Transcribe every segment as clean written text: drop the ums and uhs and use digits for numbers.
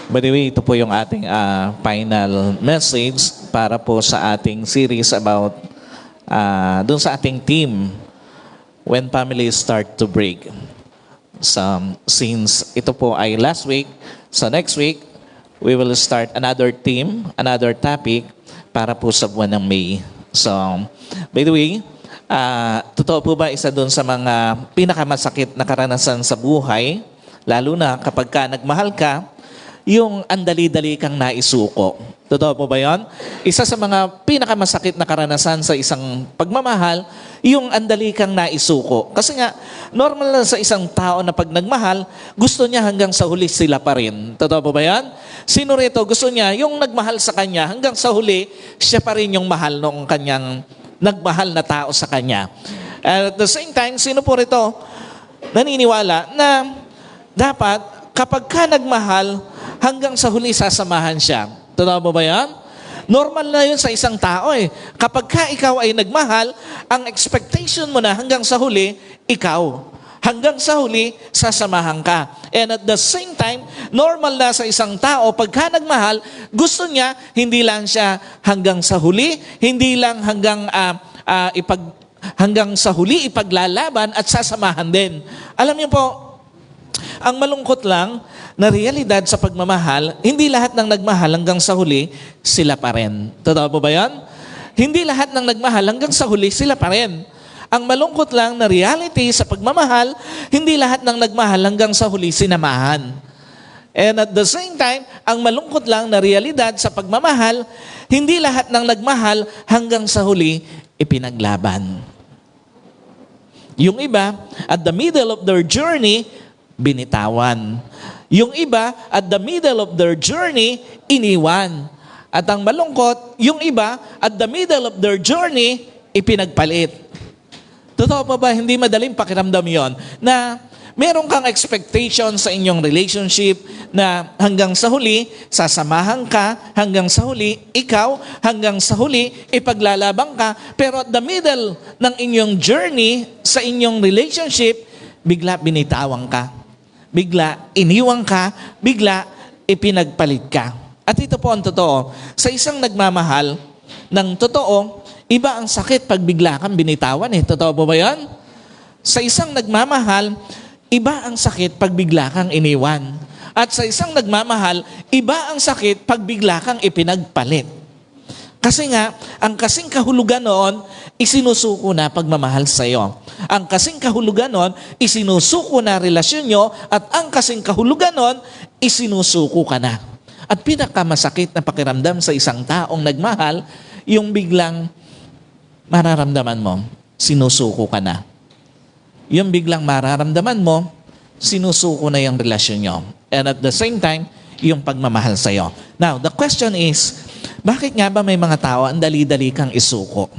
By the way, ito po yung ating final message para po sa ating series about dun sa ating team when families start to break. Since ito po ay last week, so next week, we will start another team, another topic para po sa buwan ng May. So, by the way, totoo po ba isa dun sa mga pinakamasakit na karanasan sa buhay, lalo na kapag ka nagmahal ka, yung andali-dali kang naisuko. Totoo po ba yun? Isa sa mga pinakamasakit na karanasan sa isang pagmamahal, yung andali kang naisuko. Kasi nga, normal na sa isang tao na pag nagmahal, gusto niya hanggang sa huli sila pa rin. Totoo po ba yan? Sino rito gusto niya, yung nagmahal sa kanya, hanggang sa huli, siya pa rin yung mahal noong kanyang nagmahal na tao sa kanya. At the same time, sino po rito naniniwala na dapat kapag ka nagmahal, hanggang sa huli sasamahan siya. Totoo mo ba yan? Normal na yun sa isang tao eh. Kapag ka ikaw ay nagmahal, ang expectation mo na hanggang sa huli, ikaw. Hanggang sa huli, sasamahan ka. And at the same time, normal na sa isang tao, pagka nagmahal, gusto niya, hindi lang siya hanggang sa huli, hindi lang hanggang sa huli ipaglalaban at sasamahan din. Alam niyo po, ang malungkot lang na realidad sa pagmamahal, hindi lahat ng nagmahal hanggang sa huli, sila pa rin. Totoo po ba yan? Hindi lahat ng nagmahal hanggang sa huli, sila pa rin. Ang malungkot lang na reality sa pagmamahal, hindi lahat ng nagmahal hanggang sa huli, sinamahan. And at the same time, ang malungkot lang na realidad sa pagmamahal, hindi lahat ng nagmahal hanggang sa huli, ipinaglaban. Yung iba, at the middle of their journey, binitawan. Yung iba, at the middle of their journey, iniwan. At ang malungkot, yung iba, at the middle of their journey, ipinagpalit. Totoo pa ba, hindi madaling pakiramdam yon na meron kang expectation sa inyong relationship na hanggang sa huli, sasamahan ka, hanggang sa huli, ikaw, hanggang sa huli, ipaglalabang ka, pero at the middle ng inyong journey sa inyong relationship, bigla binitawan ka. Bigla iniwang ka, bigla ipinagpalit ka. At ito po ang totoo. Sa isang nagmamahal ng totoo, iba ang sakit pag bigla kang binitawan eh. Totoo po ba yan? Sa isang nagmamahal, iba ang sakit pag bigla kang iniwan. At sa isang nagmamahal, iba ang sakit pag bigla kang ipinagpalit. Kasi nga, ang kasing kahulugan noon, isinusuko na pagmamahal sa iyo. Ang kasing kahulugan noon, isinusuko na relasyon nyo, at ang kasing kahulugan noon, isinusuko ka na. At pinakamasakit na pakiramdam sa isang taong nagmahal, yung biglang mararamdaman mo, sinusuko ka na. Yung biglang mararamdaman mo, sinusuko na yung relasyon nyo. And at the same time, yung pagmamahal sa iyo. Now, the question is, bakit nga ba may mga tao ang dali-dali kang isuko?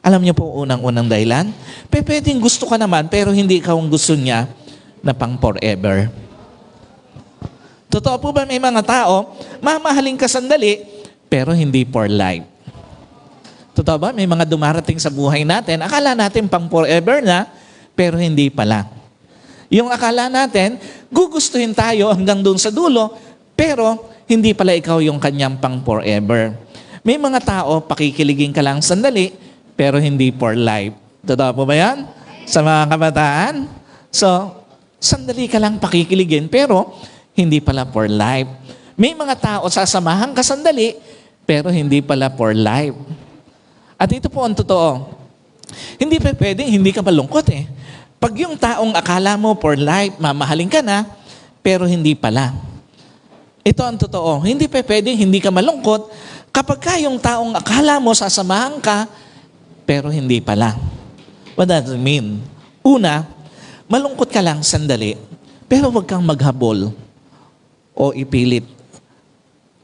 Alam niyo po unang-unang dahilan? Pwedeng gusto ka naman pero hindi ikaw ang gusto niya na pang forever. Totoo po ba may mga tao, mamahalin ka sandali pero hindi for life? Totoo ba may mga dumarating sa buhay natin, akala natin pang forever na pero hindi pala. Yung akala natin, gugustuhin tayo hanggang doon sa dulo pero hindi pala ikaw yung kanyang pang forever. May mga tao, pakikiligin ka lang sandali, pero hindi for life. Totoo po ba yan? Sa mga kabataan? So, sandali ka lang pakikiligin, pero hindi pala for life. May mga tao, sasamahan ka sandali, pero hindi pala for life. At ito po ang totoo. Hindi pa pwedeng, hindi ka malungkot eh. Pag yung taong akala mo for life, mamahalin ka na, pero hindi pala. Ito ang totoo. Hindi pa pwedeng hindi ka malungkot kapag ka yung taong akala mo sasamahan ka, pero hindi pala. What does it mean? Una, malungkot ka lang sandali, pero huwag kang maghabol o ipilit.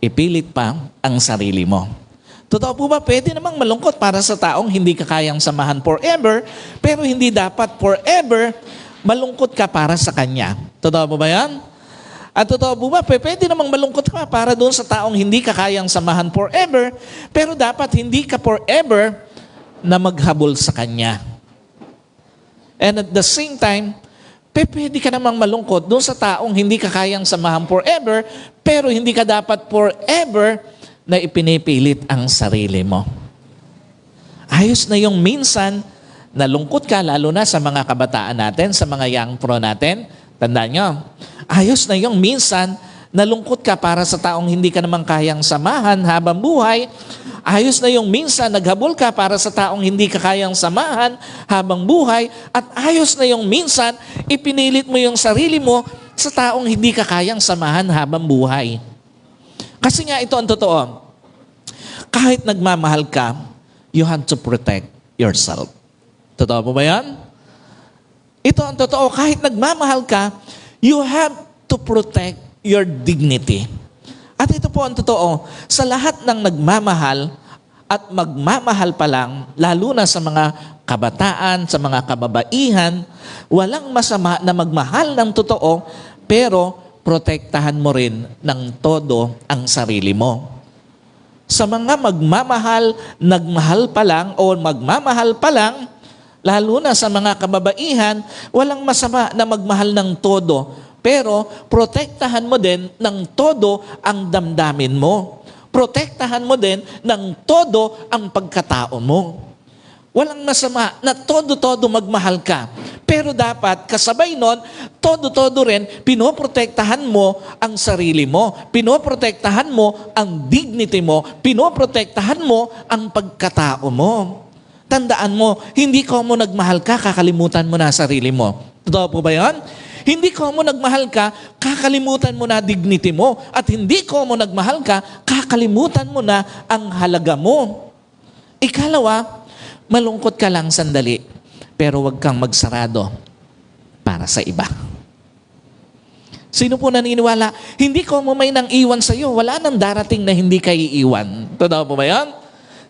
Ipilit pa ang sarili mo. Totoo po ba, pwede namang malungkot para sa taong hindi ka kayang samahan forever, pero hindi dapat forever malungkot ka para sa kanya. Totoo po ba yan? At totoo po ba, pwede namang malungkot ka para doon sa taong hindi ka kayang samahan forever, pero dapat hindi ka forever na maghabol sa kanya. And at the same time, Pwede ka namang malungkot doon sa taong hindi ka kayang samahan forever, pero hindi ka dapat forever na ipinipilit ang sarili mo. Ayos na yung minsan, nalungkot ka, lalo na sa mga kabataan natin, sa mga young pro natin. Tandaan nyo, ayos na yung minsan, nalungkot ka para sa taong hindi ka naman kayang samahan habang buhay. Ayos na yung minsan, naghabol ka para sa taong hindi ka kayang samahan habang buhay. At ayos na yung minsan, ipinilit mo yung sarili mo sa taong hindi ka kayang samahan habang buhay. Kasi nga ito ang totoo. Kahit nagmamahal ka, you have to protect yourself. Totoo po ba yan? Ito ang totoo. Kahit nagmamahal ka, you have to protect your dignity. At ito po ang totoo, sa lahat ng nagmamahal at magmamahal pa lang, lalo na sa mga kabataan, sa mga kababaihan, walang masama na magmahal ng totoo, pero protektahan mo rin ng todo ang sarili mo. Sa mga magmamahal, nagmahal pa lang o magmamahal pa lang, lalo na sa mga kababaihan, walang masama na magmahal ng todo, pero protektahan mo din ng todo ang damdamin mo. Protektahan mo din ng todo ang pagkatao mo. Walang masama na todo-todo magmahal ka. Pero dapat kasabay nun, todo-todo rin, pinoprotektahan mo ang sarili mo. Pinoprotektahan mo ang dignity mo. Pinoprotektahan mo ang pagkatao mo. Tandaan mo, hindi ko mo nagmahal ka, kakalimutan mo na sarili mo. Totoo po ba yan? Hindi ko mo nagmahal ka, kakalimutan mo na dignity mo. At hindi ko mo nagmahal ka, kakalimutan mo na ang halaga mo. Ikalawa, malungkot ka lang sandali, pero huwag kang magsarado para sa iba. Sino po naniniwala? Hindi ko mo may nang iwan sa iyo, wala nang darating na hindi ka iiwan. Totoo po ba yan?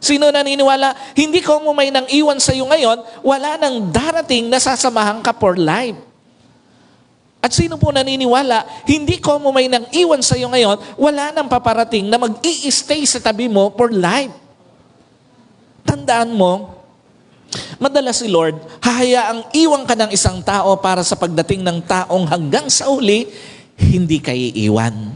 Sino naniniwala? Hindi ko mo may nang iwan sa iyo ngayon, wala nang darating na sasamahan ka for life. At sino po naniniwala, hindi ko mo may nang iwan sa iyo ngayon, wala nang paparating na mag-i-stay sa tabi mo for life. Tandaan mo, madalas si Lord, hahayaang iwan ka ng isang tao para sa pagdating ng taong hanggang sa uli, hindi ka iiwan.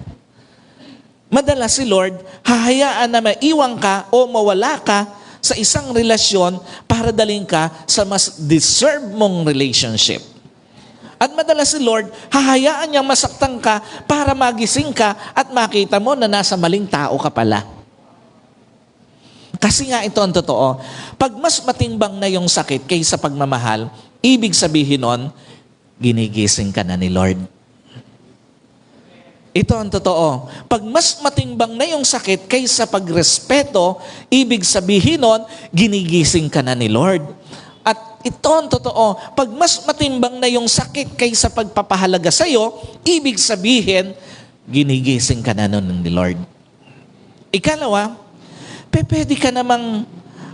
Madalas si Lord, hahayaan na maiwan ka o mawala ka sa isang relasyon para daling ka sa mas deserve mong relationship. At madalas si Lord, hahayaan niyang masaktan ka para magising ka at makita mo na nasa maling tao ka pala. Kasi nga ito ang totoo. Pag mas matimbang na yung sakit kaysa pagmamahal, ibig sabihin nun, ginigising ka na ni Lord. Ito ang totoo. Pag mas matimbang na yung sakit kaysa pagrespeto, ibig sabihin nun, ginigising ka na ni Lord. At ito ang totoo, pag mas matimbang na yung sakit kaysa pagpapahalaga sa'yo, ibig sabihin, ginigising ka na nun ni Lord. Ikalawa, pwede ka namang,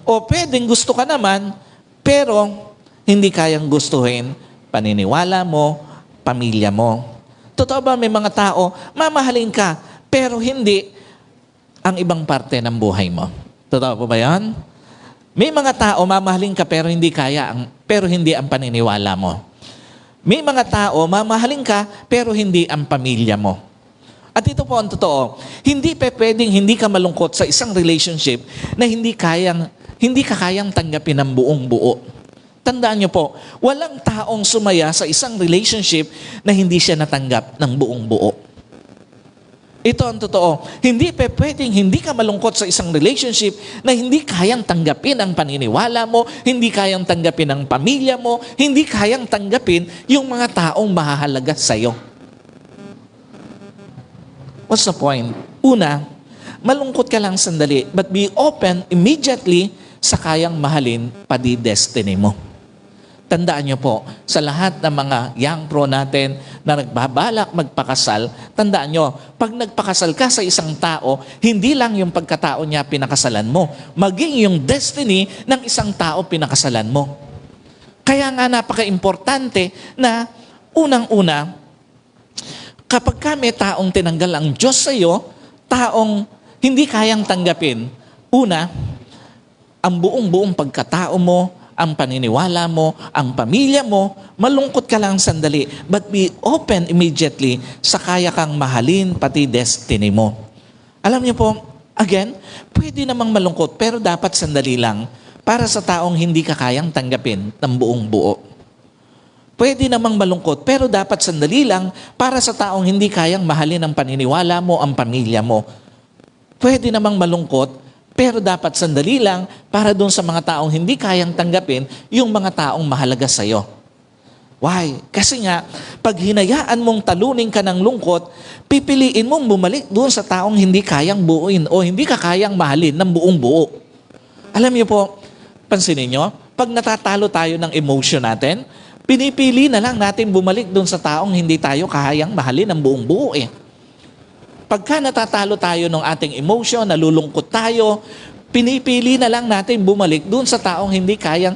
o pwedeng gusto ka naman, pero hindi kayang gustuhin paniniwala mo, pamilya mo. Totoo ba may mga tao, mamahalin ka, pero hindi ang ibang parte ng buhay mo? Totoo po ba yan? May mga tao, mamahalin ka pero hindi pero hindi ang paniniwala mo. May mga tao, mamahalin ka pero hindi ang pamilya mo. At ito po ang totoo, hindi pwedeng hindi ka malungkot sa isang relationship na hindi ka kayang tanggapin ng buong buo. Tandaan niyo po, walang taong sumaya sa isang relationship na hindi siya natanggap ng buong buo. Ito ang totoo. Hindi pwedeng hindi ka malungkot sa isang relationship na hindi kayang tanggapin ang paniniwala mo, hindi kayang tanggapin ang pamilya mo, hindi kayang tanggapin yung mga taong mahahalaga sa'yo. What's the point? Una, malungkot ka lang sandali, but be open immediately sa kayang mahalin pati destiny mo. Tandaan niyo po, sa lahat ng mga young pro natin na nagbabalak magpakasal, tandaan niyo, pag nagpakasal ka sa isang tao, hindi lang yung pagkatao niya pinakasalan mo, maging yung destiny ng isang tao pinakasalan mo. Kaya nga napaka-importante na unang-una, kapag ka may taong tinanggal ang Diyos sa iyo, taong hindi kayang tanggapin, una, ang buong-buong pagkatao mo, ang paniniwala mo, ang pamilya mo, malungkot ka lang sandali, but be open immediately sa kaya kang mahalin pati destiny mo. Alam niyo po, again, pwede namang malungkot pero dapat sandali lang para sa taong hindi ka kayang tanggapin ng buong buo. Pwede namang malungkot pero dapat sandali lang para sa taong hindi kayang mahalin ang paniniwala mo, ang pamilya mo. Pwede namang malungkot pero dapat sandali lang para doon sa mga taong hindi kayang tanggapin yung mga taong mahalaga sa'yo. Why? Kasi nga, pag hinayaan mong talunin ka ng lungkot, pipiliin mong bumalik doon sa taong hindi kayang buuin o hindi ka kayang mahalin ng buong buo. Alam niyo po, pansinin niyo, pag natatalo tayo ng emotion natin, pinipili na lang natin bumalik doon sa taong hindi tayo kayang mahalin ng buong buo eh. Pagka natatalo tayo ng ating emotion, nalulungkot tayo, pinipili na lang natin bumalik doon sa taong hindi kayang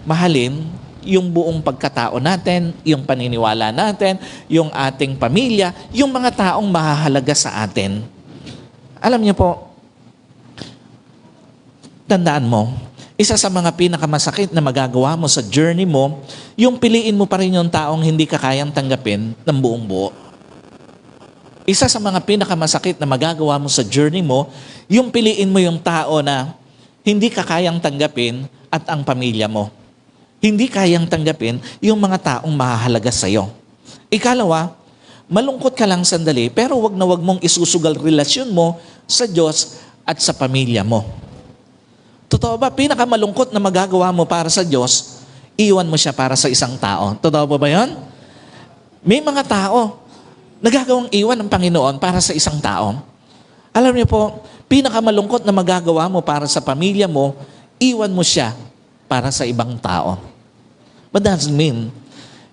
mahalin yung buong pagkatao natin, yung paniniwala natin, yung ating pamilya, yung mga taong mahahalaga sa atin. Alam niyo po, tandaan mo, isa sa mga pinakamasakit na magagawa mo sa journey mo, yung piliin mo pa rin yung taong hindi ka kayang tanggapin ng buong buo. Isa sa mga pinakamasakit na magagawa mo sa journey mo, yung piliin mo yung tao na hindi ka kayang tanggapin at ang pamilya mo. Hindi kayang tanggapin yung mga taong mahahalaga sa'yo. Ikalawa, malungkot ka lang sandali, pero wag na wag mong isusugal relasyon mo sa Diyos at sa pamilya mo. Totoo ba, pinakamalungkot na magagawa mo para sa Diyos, iwan mo siya para sa isang tao. Totoo ba yun? May mga tao, nagagawang iwan ng Panginoon para sa isang tao. Alam niyo po, pinakamalungkot na magagawa mo para sa pamilya mo, iwan mo siya para sa ibang tao. But that doesn't mean,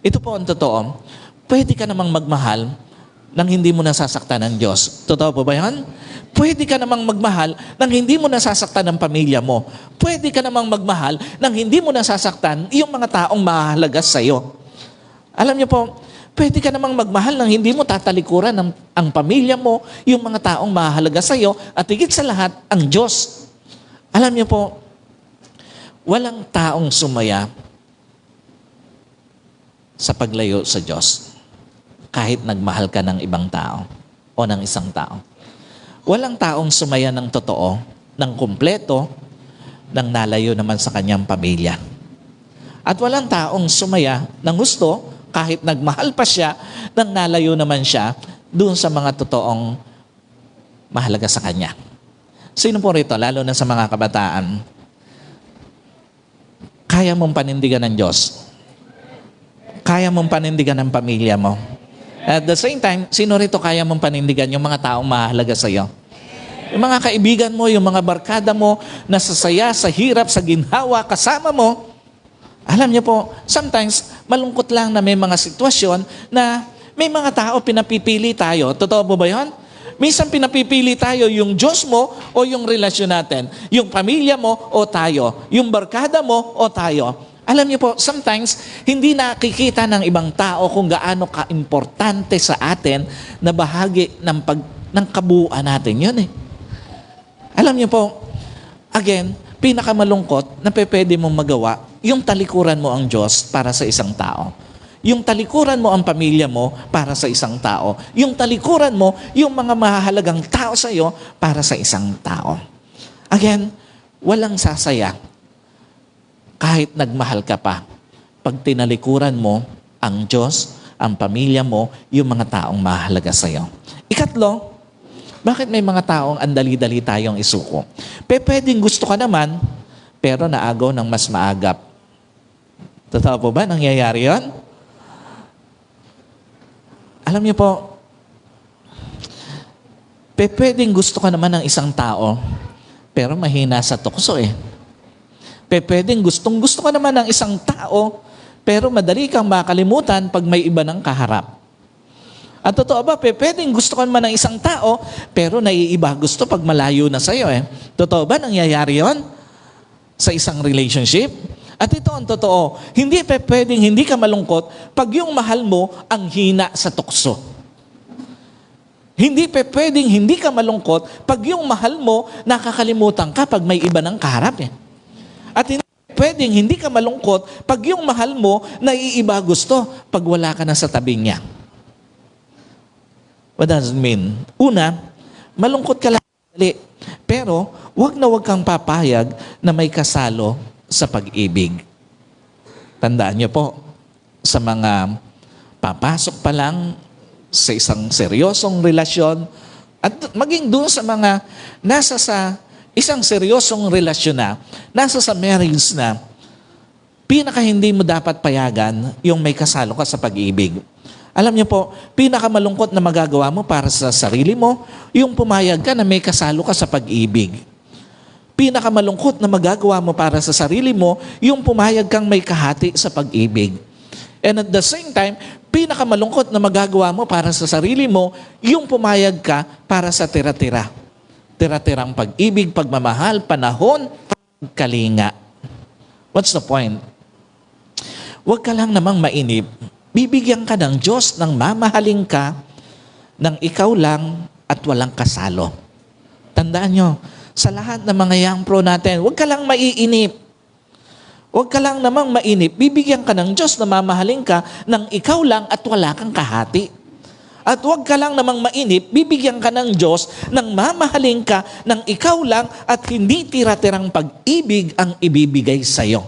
ito po ang totoo, pwede ka namang magmahal nang hindi mo nasasaktan ng Diyos. Totoo po ba yan? Pwede ka namang magmahal nang hindi mo nasasaktan ng pamilya mo. Pwede ka namang magmahal nang hindi mo nasasaktan yung mga taong mahalaga sa'yo. Alam niyo po, pwede ka namang magmahal nang hindi mo tatalikuran ang pamilya mo, yung mga taong mahalaga sa'yo, at higit sa lahat, ang Diyos. Alam niyo po, walang taong sumaya sa paglayo sa Diyos kahit nagmahal ka ng ibang tao o ng isang tao. Walang taong sumaya ng totoo, ng kumpleto, nang nalayo naman sa kanyang pamilya. At walang taong sumaya ng gusto kahit nagmahal pa siya, nang nalayo naman siya doon sa mga totoong mahalaga sa kanya. Sino po rito, lalo na sa mga kabataan, kaya mong panindigan ng Diyos? Kaya mong panindigan ng pamilya mo? At the same time, sino rito kaya mong panindigan yung mga taong mahalaga sa iyo? Yung mga kaibigan mo, yung mga barkada mo, nasasaya sa hirap, sa ginhawa, kasama mo. Alam niyo po, sometimes, malungkot lang na may mga sitwasyon na may mga tao pinapipili tayo. Totoo po ba yun? Minsan pinapipili tayo yung Diyos mo o yung relasyon natin. Yung pamilya mo o tayo. Yung barkada mo o tayo. Alam niyo po, sometimes, hindi nakikita ng ibang tao kung gaano ka-importante sa atin na bahagi ng kabuuan natin. Yun eh. Alam niyo po, again, pinakamalungkot na pwede mong magawa, yung talikuran mo ang Diyos para sa isang tao. Yung talikuran mo ang pamilya mo para sa isang tao. Yung talikuran mo, yung mga mahalagang tao sa iyo para sa isang tao. Again, walang sasaya kahit nagmahal ka pa, pag tinalikuran mo ang Diyos, ang pamilya mo, yung mga taong mahalaga sa iyo. Ikatlo, bakit may mga taong andali-dali tayong isuko? Pwedeng gusto ka naman, pero naagaw ng mas maagap. Totoo po ba? Nangyayari yun? Alam niyo po, pwedeng gusto ka naman ng isang tao, pero mahina sa tukso eh. Pwedeng gustong-gusto ka naman ng isang tao, pero madali kang makalimutan pag may iba ng kaharap. At totoo ba, pwedeng gusto ka naman ng isang tao, pero naiiba gusto pag malayo na sa'yo eh. Totoo ba, nangyayari yon sa isang relationship? At ito ang totoo, hindi pwedeng hindi ka malungkot pag yung mahal mo ang hina sa tukso. Hindi pwedeng hindi ka malungkot pag yung mahal mo nakakalimutan ka pag may iba ng kaharap eh. At hindi pwedeng hindi ka malungkot pag yung mahal mo naiiba gusto pag wala ka na sa tabi niya. What does it mean? Una, malungkot ka lang, pero wag kang papayag na may kasalo sa pag-ibig. Tandaan niyo po, sa mga papasok pa lang sa isang seryosong relasyon, at maging doon sa mga nasa sa isang seryosong relasyon na, nasa sa marriage na, pinaka hindi mo dapat payagan yung may kasalo ka sa pag-ibig. Alam niyo po, pinakamalungkot na magagawa mo para sa sarili mo, yung pumayag ka na may kasalo ka sa pag-ibig. Pinakamalungkot na magagawa mo para sa sarili mo, yung pumayag kang may kahati sa pag-ibig. And at the same time, pinakamalungkot na magagawa mo para sa sarili mo, yung pumayag ka para sa tira-tira. Tira-tirang pag-ibig, pagmamahal, panahon, kalinga. What's the point? Huwag ka lang namang mainip. Bibigyan ka ng Diyos ng mamahalin ka ng ikaw lang at walang kasalo. Tandaan nyo, sa lahat ng mga young pro natin, huwag ka lang maiinip. Huwag ka lang namang mainip. Bibigyan ka ng Diyos na mamahalin ka ng ikaw lang at wala kang kahati. At huwag ka lang namang mainip, bibigyan ka ng Diyos ng mamahalin ka ng ikaw lang at hindi tira-tirang pag-ibig ang ibibigay sa iyo.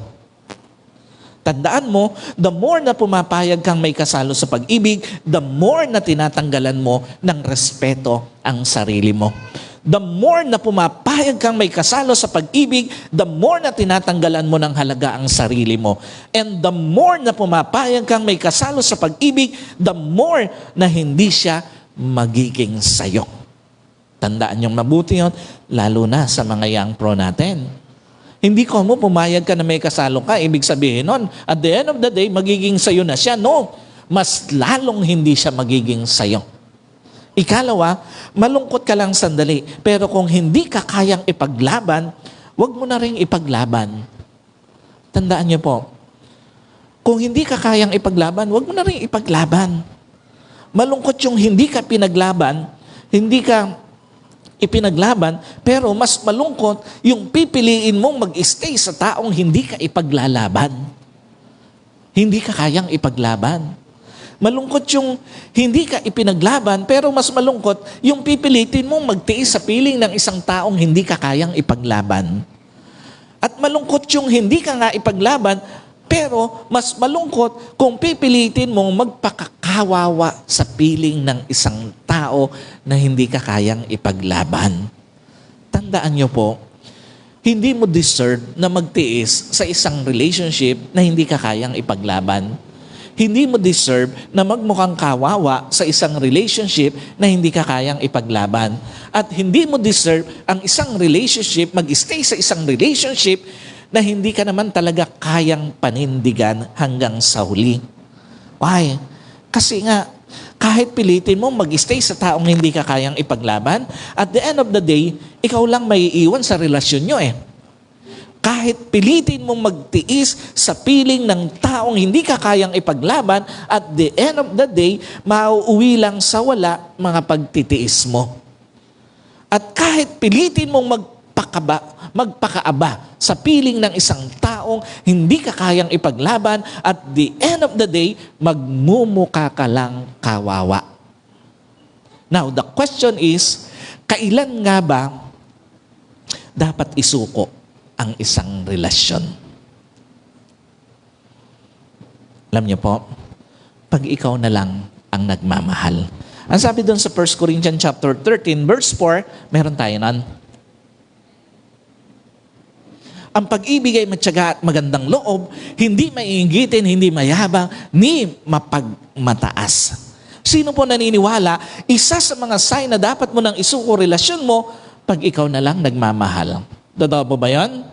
Tandaan mo, the more na pumapayag kang may kasalo sa pag-ibig, the more na tinatanggalan mo ng respeto ang sarili mo. The more na pumapayag kang may kasalo sa pag-ibig, the more na tinatanggalan mo ng halaga ang sarili mo. And the more na pumapayag kang may kasalo sa pag-ibig, the more na hindi siya magiging sayo. Tandaan niyong mabuti yun, lalo na sa mga young pro natin. Hindi ko mo pumayag ka na may kasalo ka, ibig sabihin nun, at the end of the day, magiging sayo na siya. No, mas lalong hindi siya magiging sayo. Ikalawa, malungkot ka lang sandali, pero kung hindi ka kayang ipaglaban, wag mo na rin ipaglaban. Tandaan niyo po, kung hindi ka kayang ipaglaban, wag mo na rin ipaglaban. Malungkot yung hindi ka pinaglaban, hindi ka ipinaglaban, pero mas malungkot yung pipiliin mong mag-stay sa taong hindi ka ipaglalaban. Hindi ka kayang ipaglaban. Malungkot yung hindi ka ipinaglaban, pero mas malungkot yung pipilitin mong magtiis sa piling ng isang taong hindi ka kayang ipaglaban. At malungkot yung hindi ka nga ipaglaban, pero mas malungkot kung pipilitin mong magpakakawawa sa piling ng isang tao na hindi ka kayang ipaglaban. Tandaan niyo po, hindi mo deserve na magtiis sa isang relationship na hindi ka kayang ipaglaban. Hindi mo deserve na magmukhang kawawa sa isang relationship na hindi ka kayang ipaglaban. At hindi mo deserve ang isang relationship, mag-stay sa isang relationship na hindi ka naman talaga kayang panindigan hanggang sa huli. Why? Kasi nga, kahit pilitin mo mag-stay sa taong hindi ka kayang ipaglaban, at the end of the day, ikaw lang may iiwan sa relasyon nyo eh. Kahit pilitin mong magtiis sa piling ng taong hindi ka kayang ipaglaban, at the end of the day, mauuwi lang sa wala mga pagtitiis mo. At kahit pilitin mong magpakaaba sa piling ng isang taong hindi ka kayang ipaglaban, at the end of the day, magmumuka ka lang kawawa. Now, the question is, kailan nga ba dapat isuko ang isang relasyon? Alam niyo po, pag ikaw na lang ang nagmamahal. Ang sabi doon sa 1 Corinthians chapter 13, verse 4, meron tayo nan. Ang pag-ibig ay matyaga at magandang loob, hindi maiinggitin, hindi mayabang, ni mapagmataas. Sino po naniniwala, isa sa mga sign na dapat mo nang isuko relasyon mo, pag ikaw na lang nagmamahal? Totoo po ba yan?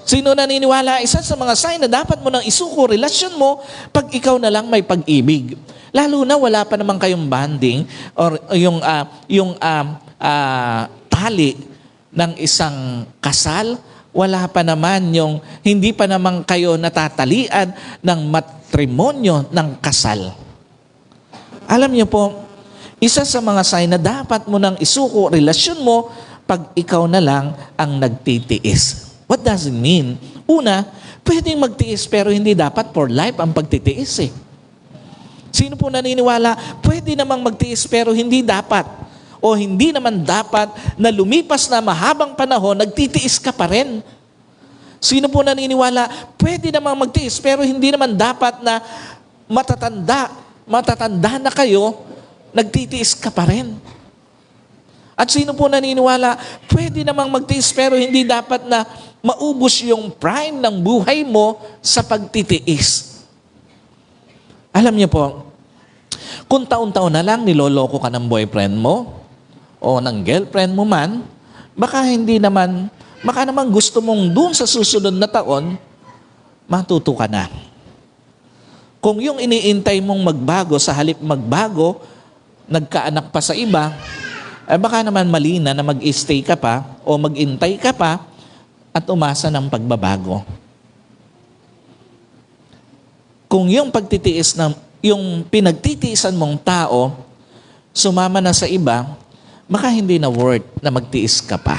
Sino naniniwala, isa sa mga sign na dapat mo nang isuko relasyon mo pag ikaw na lang may pag-ibig? Lalo na wala pa naman kayong bonding or yung tali ng isang kasal, wala pa naman yung hindi pa naman kayo natatalian ng matrimonyo ng kasal. Alam niyo po, isa sa mga sign na dapat mo nang isuko relasyon mo pag ikaw na lang ang nagtitiis. What does it mean? Una, pwedeng magtiis pero hindi dapat for life ang pagtitiis eh. Sino po naniniwala, pwede namang magtiis pero hindi dapat o hindi naman dapat na lumipas na mahabang panahon, nagtitiis ka pa rin? Sino po naniniwala, pwede namang magtiis pero hindi naman dapat na matatanda na kayo, nagtitiis ka pa rin? At sino po naniniwala, pwede namang magtiis pero hindi dapat na maubos yung prime ng buhay mo sa pagtitiis? Alam niyo po, kung taon-taon na lang niloloko ka ng boyfriend mo o ng girlfriend mo man, baka naman gusto mong dun sa susunod na taon, matuto ka na. Kung yung iniintay mong magbago, sa halip magbago, nagkaanak pa sa iba, baka naman mali na mag-stay ka pa o mag-intay ka pa at umasa ng pagbabago. Kung yung yung pinagtitiisan mong tao, sumama na sa iba, baka hindi na worth na magtiis ka pa.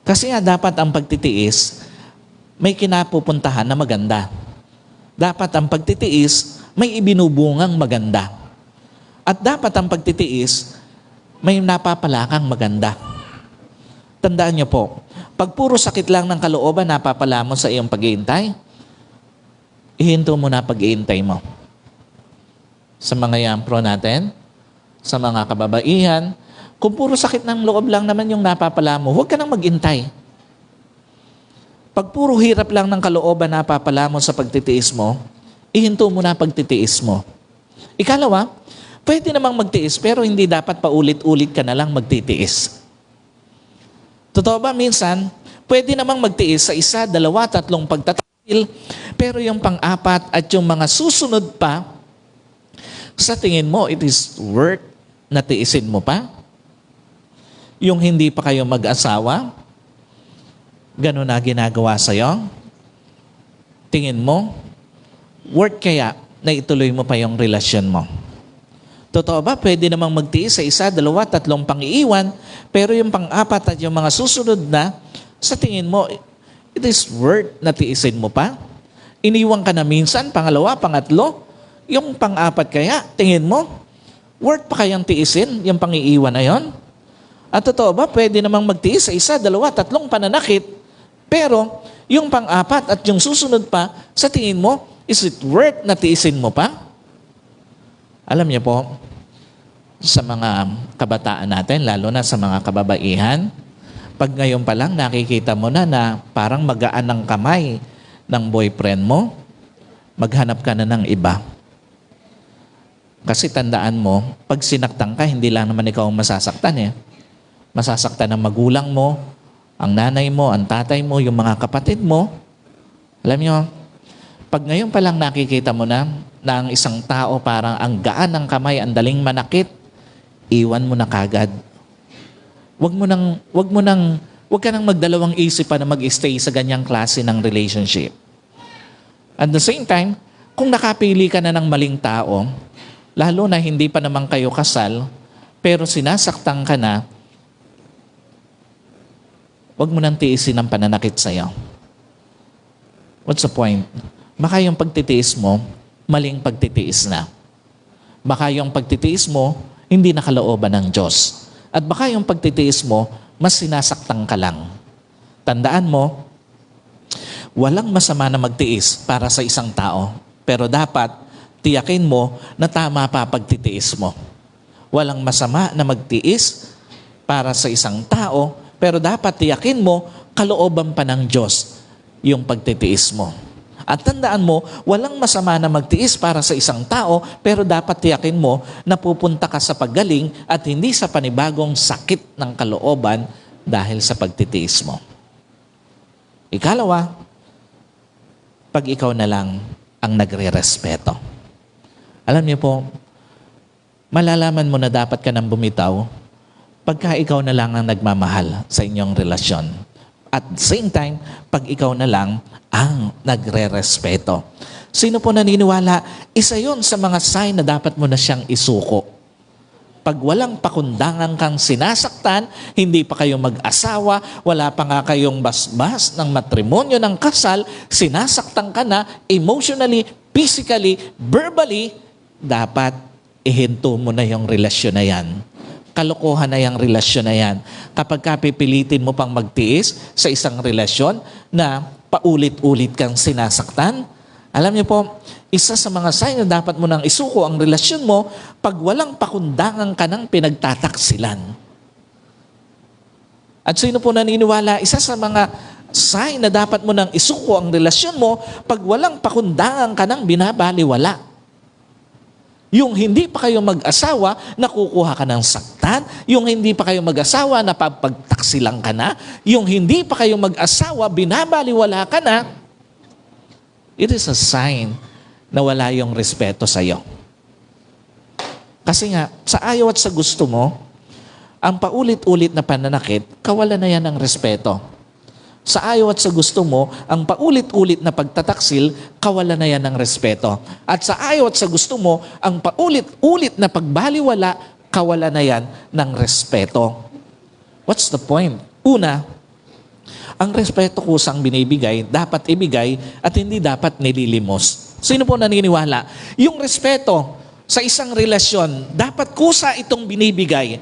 Kasi nga dapat ang pagtitiis, may kinapupuntahan na maganda. Dapat ang pagtitiis, may ibinubungang maganda. At dapat ang pagtitiis, may napapalakang maganda. Tandaan niyo po, pag puro sakit lang ng kalooban napapala mo sa iyong pag-iintay, ihinto mo na pag-iintay mo. Sa mga yampro natin, sa mga kababaihan, kung puro sakit ng loob lang naman yung napapala mo, huwag ka nang mag-intay. Pag puro hirap lang ng kalooban napapala mo sa pagtitiis mo, ihinto mo na pagtitiis mo. Ikalawa, pwede namang magtiis pero hindi dapat paulit-ulit ka na lang magtitiis. Totoo ba minsan, pwede namang magtiis sa 1, 2, 3 pagtatakil, pero yung pang-4 at yung mga susunod pa, sa tingin mo, it is worth na tiisin mo pa? Yung hindi pa kayo mag-asawa, gano'n na ginagawa sa'yo? Tingin mo, worth kaya na ituloy mo pa yung relasyon mo? Totoo ba? Pwede namang magtiis sa 1, 2, 3 pang-iiwan, pero yung pang-4 at yung mga susunod na, sa tingin mo, it is worth na tiisin mo pa? Iniwan ka na minsan, pangalawa, pangatlo, yung pang-4 kaya, tingin mo, worth pa kayang tiisin yung pang-iiwan na yon? At totoo ba? Pwede namang magtiis sa 1, 2, 3 pananakit, pero yung pang-4 at yung susunod pa, sa tingin mo, is it worth na tiisin mo pa? Alam niyo po, sa mga kabataan natin, lalo na sa mga kababaihan, pag ngayon pa lang nakikita mo na parang magaan ang kamay ng boyfriend mo, maghanap ka na ng iba. Kasi tandaan mo, pag sinaktan ka, hindi lang naman ikaw ang masasaktan eh. Masasaktan ang magulang mo, ang nanay mo, ang tatay mo, yung mga kapatid mo. Alam niyo, pag ngayon pa lang nakikita mo na ang isang tao parang ang gaan ng kamay, ang daling manakit, iwan mo na kagad. Huwag ka nang magdalawang isip pa na mag-stay sa ganyang klase ng relationship. At the same time, kung nakapili ka na ng maling tao, lalo na hindi pa naman kayo kasal, pero sinasaktan ka na, huwag mo nang tiisin ang pananakit sa'yo. What's the point? Baka yung pagtitiis mo, maling pagtitiis na. Baka yung pagtitiis mo, hindi nakalooban ng Diyos. At baka yung pagtitiis mo, mas sinasaktan ka lang. Tandaan mo, walang masama na magtiis para sa isang tao. Pero dapat, tiyakin mo na tama pa pagtitiis mo. Walang masama na magtiis para sa isang tao, pero dapat tiyakin mo, kalooban pa ng Diyos yung pagtitiis mo. At tandaan mo, walang masama na magtiis para sa isang tao, pero dapat tiyakin mo na pupunta ka sa paggaling at hindi sa panibagong sakit ng kalooban dahil sa pagtitiis mo. Ikalawa, pag ikaw na lang ang nagre-respeto. Alam niyo po, malalaman mo na dapat ka nang bumitaw pagka ikaw na lang ang nagmamahal sa inyong relasyon. At the same time, pag ikaw na lang ang nagre-respeto. Sino po naniniwala? Isa yon sa mga sign na dapat mo na siyang isuko. pag walang pakundangan kang sinasaktan, hindi pa kayo mag-asawa, wala pa nga kayong basbas ng matrimonyo ng kasal, sinasaktan ka na emotionally, physically, verbally, dapat ihinto mo na yung relasyon na yan. Kalokohan na yung relasyon na yan. Kapag pipilitin mo pang magtiis sa isang relasyon na paulit-ulit kang sinasaktan, alam niyo po, isa sa mga sign na dapat mo nang isuko ang relasyon mo pag walang pakundangan ka ng pinagtataksilan. At sino po naniniwala, isa sa mga sign na dapat mo nang isuko ang relasyon mo pag walang pakundangan ka ng binabaliwala. Yung hindi pa kayo mag-asawa, nakukuha ka ng saktan. Yung hindi pa kayo mag-asawa, napapagtaksilan ka na. Yung hindi pa kayo mag-asawa, binabaliwala ka na. It is a sign na wala yung respeto sa iyo. Kasi nga, sa ayaw at sa gusto mo, ang paulit-ulit na pananakit, kawalan na yan ng respeto. Sa ayaw at sa gusto mo, ang paulit-ulit na pagtataksil, kawalan na yan ng respeto. At sa ayaw at sa gusto mo, ang paulit-ulit na pagbaliwala, kawalan na yan ng respeto. What's the point? Una, ang respeto kusang binibigay, dapat ibigay at hindi dapat nililimos. Sino po naniniwala? Yung respeto sa isang relasyon, dapat kusa itong binibigay.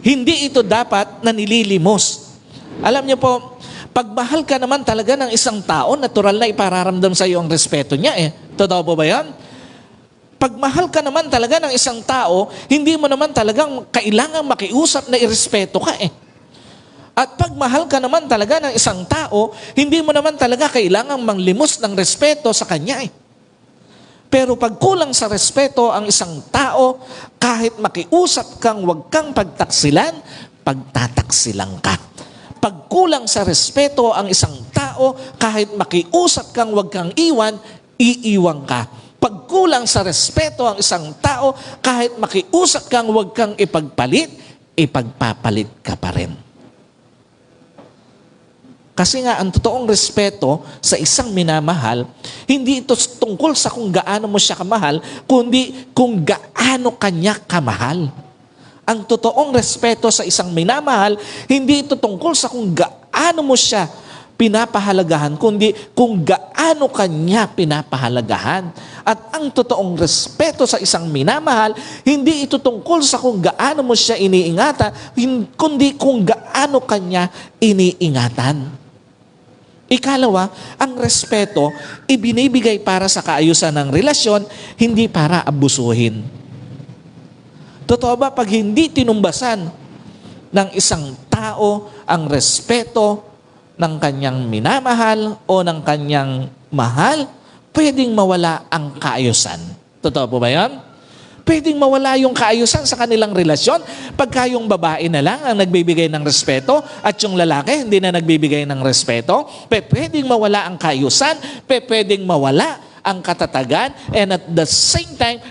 Hindi ito dapat na nililimos. Alam niyo po, pagmahal ka naman talaga ng isang tao, natural na ipararamdam sa iyo ang respeto niya eh. Totoo po ba yan? Pagmahal ka naman talaga ng isang tao, hindi mo naman talagang kailangang makiusap na irespeto ka eh. At pag mahal ka naman talaga ng isang tao, hindi mo naman talaga kailangang manglimos ng respeto sa kanya eh. Pero pag kulang sa respeto ang isang tao, kahit makiusap kang wag kang pagtaksilan, pagtataksilan ka. Pag kulang sa respeto ang isang tao, kahit makiusap kang wag kang iwan, iiwan ka. Pag kulang sa respeto ang isang tao, kahit makiusap kang wag kang ipagpalit, ipagpapalit ka pa rin. Kasi nga, ang totoong respeto sa isang minamahal, hindi ito tungkol sa kung gaano mo siya kamahal, kundi kung gaano kanya kamahal. Ang totoong respeto sa isang minamahal, hindi ito tungkol sa kung gaano mo siya pinapahalagahan, kundi kung gaano kanya pinapahalagahan. At ang totoong respeto sa isang minamahal, hindi ito tungkol sa kung gaano mo siya iniingatan, kundi kung gaano kanya iniingatan. Ikalawa, ang respeto, ibinibigay para sa kaayusan ng relasyon, hindi para abusuhin. Totoo ba, pag hindi tinumbasan ng isang tao ang respeto ng kanyang minamahal o ng kanyang mahal, pwedeng mawala ang kaayusan. Totoo po ba yan? Pwedeng mawala yung kaayusan sa kanilang relasyon pagka yung babae na lang ang nagbibigay ng respeto at yung lalaki hindi na nagbibigay ng respeto. Pwedeng mawala ang kaayusan, pwedeng mawala ang katatagan, and at the same time,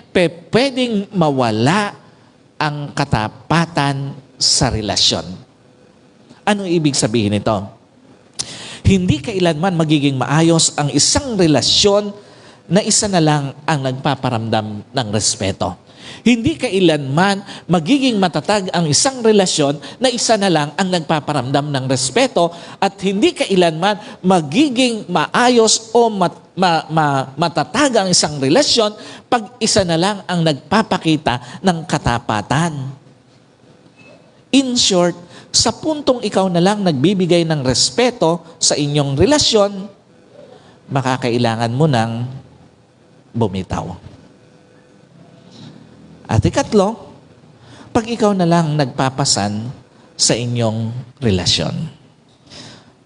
pwedeng mawala ang katapatan sa relasyon. Ano ibig sabihin nito? Hindi kailanman magiging maayos ang isang relasyon na isa na lang ang nagpaparamdam ng respeto. Hindi kailanman magiging matatag ang isang relasyon na isa na lang ang nagpaparamdam ng respeto, at hindi kailanman magiging maayos o matatag ang isang relasyon pag isa na lang ang nagpapakita ng katapatan. In short, sa puntong ikaw na lang nagbibigay ng respeto sa inyong relasyon, makakailangan mo ng bumitaw. At ikatlo, pag ikaw na lang nagpapasan sa inyong relasyon.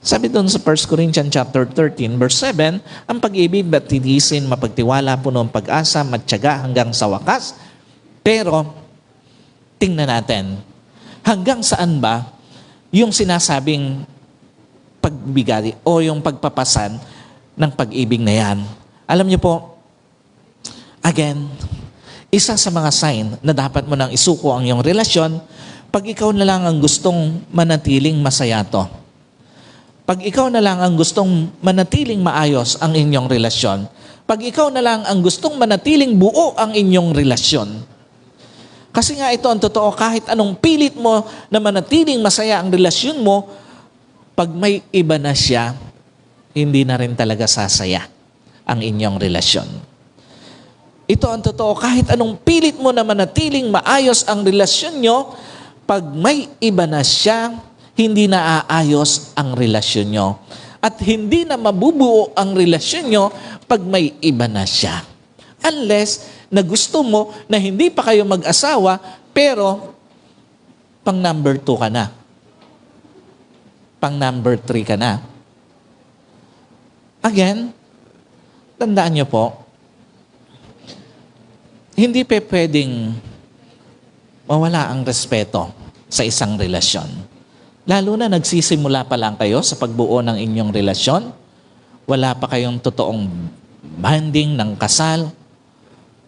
Sabi doon sa 1 Corinthians chapter 13, verse 7, ang pag-ibig batitisin, mapagtiwala, puno ang pag-asa, matyaga hanggang sa wakas. Pero, tingnan natin, hanggang saan ba yung sinasabing pagbigay o yung pagpapasan ng pag-ibig na yan? Alam niyo po, again, isa sa mga sign na dapat mo nang isuko ang iyong relasyon, pag ikaw na lang ang gustong manatiling masaya to. Pag ikaw na lang ang gustong manatiling maayos ang inyong relasyon. Pag ikaw na lang ang gustong manatiling buo ang inyong relasyon. Kasi nga ito ang totoo, kahit anong pilit mo na manatiling masaya ang relasyon mo, pag may iba na siya, hindi na rin talaga sasaya ang inyong relasyon. Ito ang totoo, kahit anong pilit mo na manatiling maayos ang relasyon nyo, pag may iba na siya, hindi na aayos ang relasyon nyo. At hindi na mabubuo ang relasyon nyo pag may iba na siya. Unless na gusto mo na hindi pa kayo mag-asawa, pero pang number 2 ka na. Pang number 3 ka na. Again, tandaan nyo po, hindi pa pwedeng mawala ang respeto sa isang relasyon. Lalo na nagsisimula pa lang kayo sa pagbuo ng inyong relasyon, wala pa kayong totoong bonding ng kasal.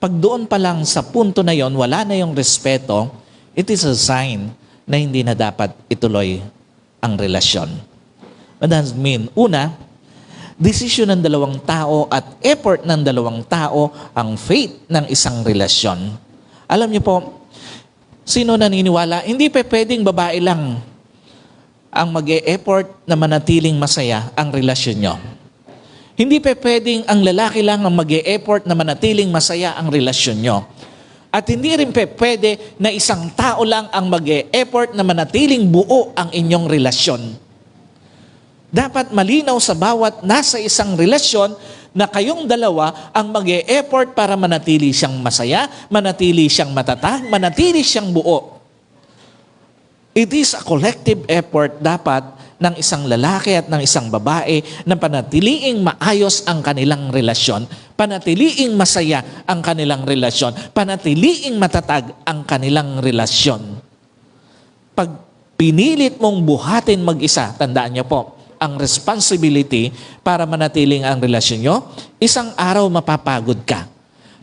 Pag doon pa lang sa punto na yon, wala na yung respeto, it is a sign na hindi na dapat ituloy ang relasyon. What does it mean? Una, desisyon ng dalawang tao at effort ng dalawang tao ang faith ng isang relasyon. Alam niyo po, sino naniniwala, hindi pa pwedeng babae lang ang mag-e-effort na manatiling masaya ang relasyon nyo. Hindi pa pwedeng ang lalaki lang ang mag-e-effort na manatiling masaya ang relasyon nyo. At hindi rin pa pwede na isang tao lang ang mag-e-effort na manatiling buo ang inyong relasyon. Dapat malinaw sa bawat nasa isang relasyon na kayong dalawa ang mag-e-effort para manatili siyang masaya, manatili siyang matatag, manatili siyang buo. It is a collective effort dapat ng isang lalaki at ng isang babae na panatiliing maayos ang kanilang relasyon, panatiliing masaya ang kanilang relasyon, panatiliing matatag ang kanilang relasyon. Pag pinilit mong buhatin mag-isa, tandaan niyo po, ang responsibility para manatiling ang relasyon nyo, isang araw mapapagod ka.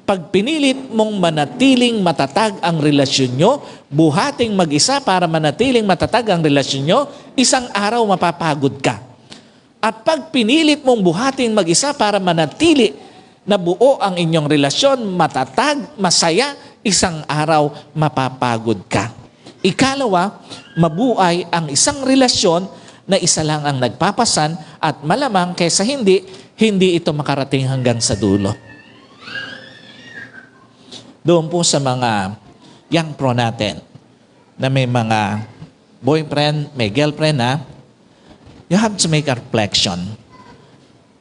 Pag pinilit mong manatiling matatag ang relasyon nyo, buhating mag-isa para manatiling matatag ang relasyon nyo, isang araw mapapagod ka. At pag pinilit mong buhating mag-isa para manatili na buo ang inyong relasyon, matatag, masaya, isang araw mapapagod ka. Ikalawa, mabuhay ang isang relasyon na isa lang ang nagpapasan at malamang kaysa hindi ito makarating hanggang sa dulo. Doon po sa mga young pro natin na may mga boyfriend, may girlfriend na, you have to make a reflection.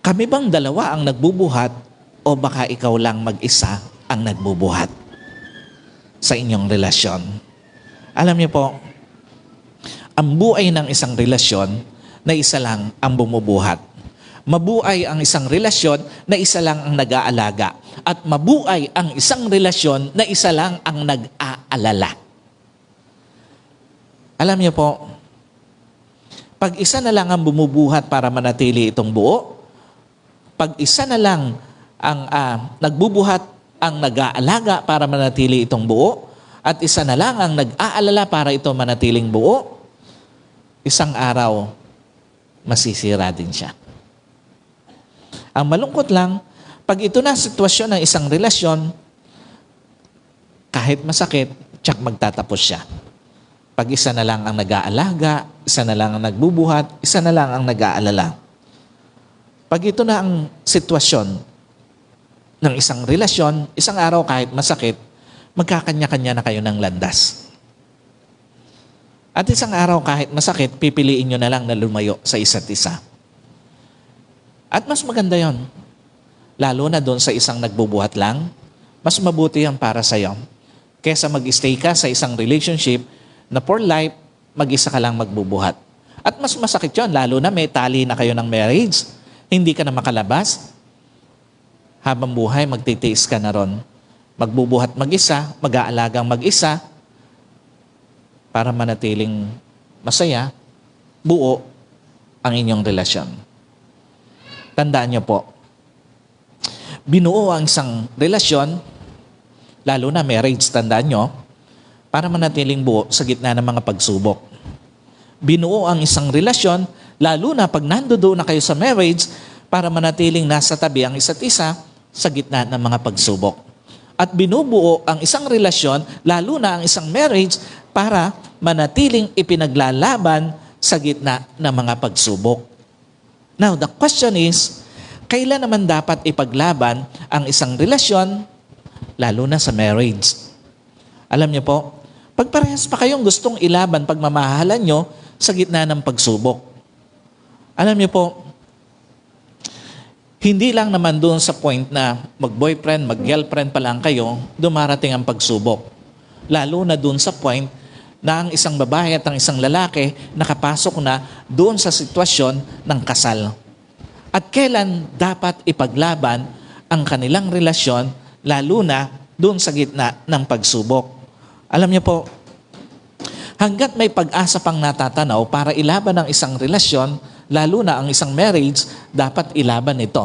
Kami bang dalawa ang nagbubuhat o baka ikaw lang mag-isa ang nagbubuhat sa inyong relasyon? Alam niyo po, ang buhay ng isang relasyon na isa lang ang bumubuhat. Mabuhay ang isang relasyon na isa lang ang nag-aalaga. At mabuhay ang isang relasyon na isa lang ang nag-aalala. Alam niyo po, pag isa na lang ang bumubuhat para manatili itong buo, pag isa na lang ang nagbubuhat ang nag-aalaga para manatili itong buo, at isa na lang ang nag-aalala para ito manatiling buo, isang araw, masisira din siya. Ang malungkot lang, pag ito na sitwasyon ng isang relasyon, kahit masakit, tsak magtatapos siya. Pag isa na lang ang nag-aalaga, isa na lang ang nagbubuhat, isa na lang ang nag-aalala. Pag ito na ang sitwasyon ng isang relasyon, isang araw kahit masakit, magkakanya-kanya na kayo ng landas. At isang araw kahit masakit, pipiliin nyo na lang na lumayo sa isa't isa. At mas maganda yon, lalo na doon sa isang nagbubuhat lang, mas mabuti yan para sa'yo. Kesa mag-stay ka sa isang relationship na for life, mag-isa ka lang magbubuhat. At mas masakit yon, lalo na may tali na kayo ng marriage, hindi ka na makalabas. Habang buhay, magtitiis ka na ron. Magbubuhat mag-isa, mag-aalagang mag-isa, para manatiling masaya, buo ang inyong relasyon. Tandaan niyo po, binuo ang isang relasyon, lalo na marriage, tandaan niyo, para manatiling buo sa gitna ng mga pagsubok. Binuo ang isang relasyon, lalo na pag nandoon na kayo sa marriage, para manatiling nasa tabi ang isa't isa sa gitna ng mga pagsubok. at binubuo ang isang relasyon, lalo na ang isang marriage, para manatiling ipinaglalaban sa gitna ng mga pagsubok. Now, the question is, kailan naman dapat ipaglaban ang isang relasyon, lalo na sa marriage? Alam niyo po, pag parehas pa kayong gustong ilaban pagmamahalan nyo sa gitna ng pagsubok. Alam niyo po, hindi lang naman doon sa point na mag-boyfriend, mag-girlfriend pa lang kayo, dumarating ang pagsubok. Lalo na doon sa point na ang isang babae at ang isang lalaki nakapasok na doon sa sitwasyon ng kasal. At kailan dapat ipaglaban ang kanilang relasyon, lalo na doon sa gitna ng pagsubok. Alam niyo po, hanggat may pag-asa pang natatanaw para ilaban ang isang relasyon, lalo na ang isang marriage, dapat ilaban ito.